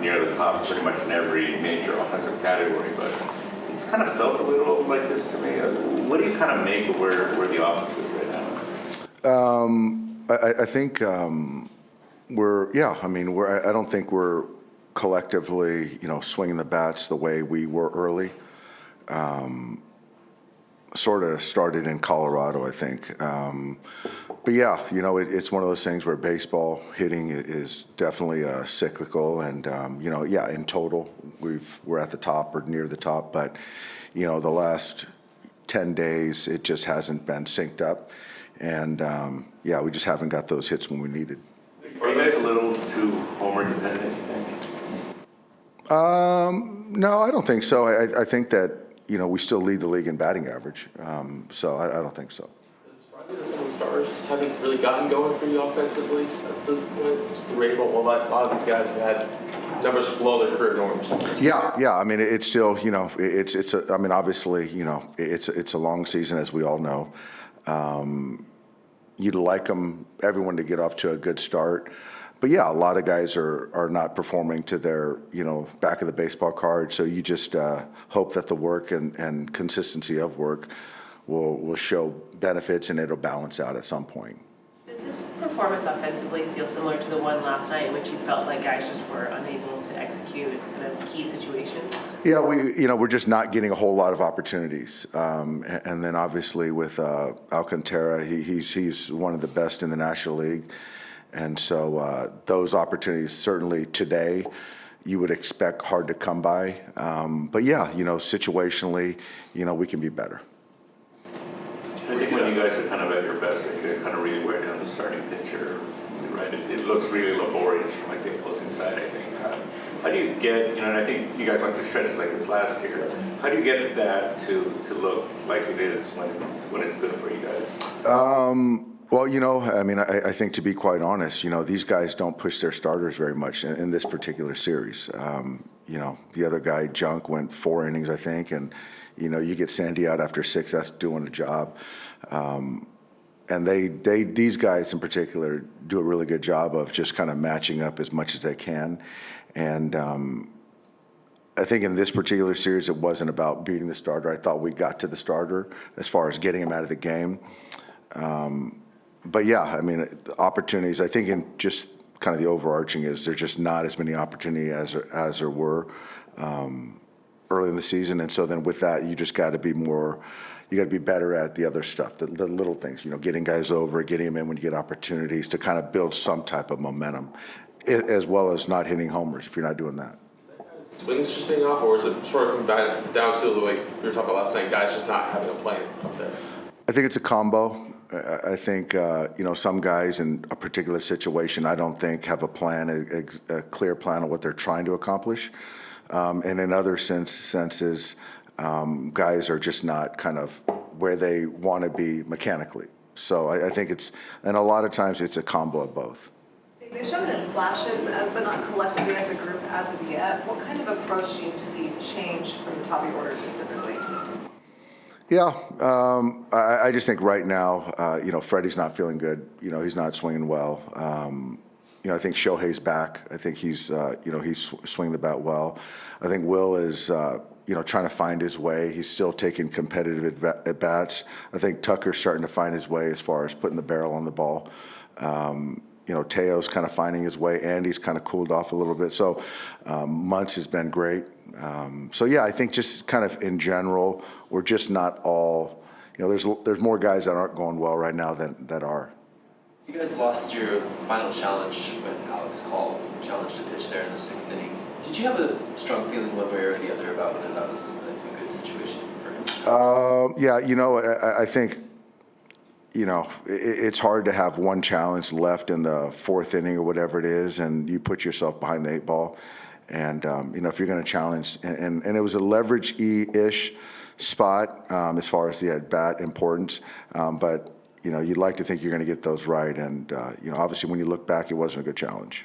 near the top pretty much in every major offensive category, but it's kind of felt a little like this to me. What do you kind of make of where the offense is right now? I think I don't think we're collectively, swinging the bats the way we were early. Sort of started in Colorado, I think. But yeah, it's one of those things where baseball hitting is definitely cyclical, and in total we're at the top or near the top, but the last 10 days it just hasn't been synced up, and we just haven't got those hits when we needed. Are you guys a little too homer dependent, you think? No, I don't think so. I think that we still lead the league in batting average, so I don't think so. It's probably that some of the stars haven't really gotten going for you offensively. That's the point. It's the rate. Well, a lot of these guys have had numbers below their career norms. Yeah. I mean, it's still, obviously, it's a long season, as we all know. You'd like everyone to get off to a good start. But yeah, a lot of guys are not performing to their, back of the baseball card. So you just hope that the work and consistency of work will show benefits, and it'll balance out at some point. Does this performance offensively feel similar to the one last night in which you felt like guys just were unable to execute kind of key situations? Yeah, we're just not getting a whole lot of opportunities. And then obviously with Alcantara, he's one of the best in the National League. And so those opportunities, certainly today, you would expect hard to come by. But yeah, situationally, we can be better. I think when you guys are kind of at your best, you guys kind of really wear down the starting pitcher, right? It looks really laborious from like the opposing side, I think. How do you get, and I think you guys went through stretches like this last year. How do you get that to look like it is when it's good for you guys? Well, I think, to be quite honest, these guys don't push their starters very much in this particular series. The other guy, Junk, went 4 innings, I think, and, you get Sandy out after 6, that's doing a job. And these guys in particular do a really good job of just kind of matching up as much as they can. And I think in this particular series, it wasn't about beating the starter. I thought we got to the starter as far as getting him out of the game. But yeah, the opportunities, I think in just kind of the overarching is there's just not as many opportunities as there were early in the season. And so then with that, you just got to be better at the other stuff, the little things, getting guys over, getting them in when you get opportunities to kind of build some type of momentum, as well as not hitting homers if you're not doing that. Swings just being off, or is it sort of down to, like we were talking about last night, guys just not having a plan up there? I think it's a combo. I think, some guys in a particular situation, I don't think have a plan, a clear plan of what they're trying to accomplish. And in other senses, guys are just not kind of where they want to be mechanically. So I think and a lot of times it's a combo of both. They've shown it in flashes, but not collectively as a group as of yet. What kind of approach do you need to see change from the top of your order specifically? Yeah, I just think right now, Freddie's not feeling good. He's not swinging well. I think Shohei's back. I think he's swinging the bat well. I think Will is, trying to find his way. He's still taking competitive at bats. I think Tucker's starting to find his way as far as putting the barrel on the ball. Teo's kind of finding his way. Andy's kind of cooled off a little bit. So Muntz has been great. I think just kind of in general, we're just not all, there's more guys that aren't going well right now that are. You guys lost your final challenge when Alex called challenge to pitch there in the 6th inning. Did you have a strong feeling one way or the other about whether that was a good situation for him? I think, it's hard to have one challenge left in the 4th inning or whatever it is, and you put yourself behind the 8 ball. And, if you're going to challenge, and it was a leverage-ish spot as far as the at-bat importance, but, you'd like to think you're going to get those right. And, obviously when you look back, it wasn't a good challenge.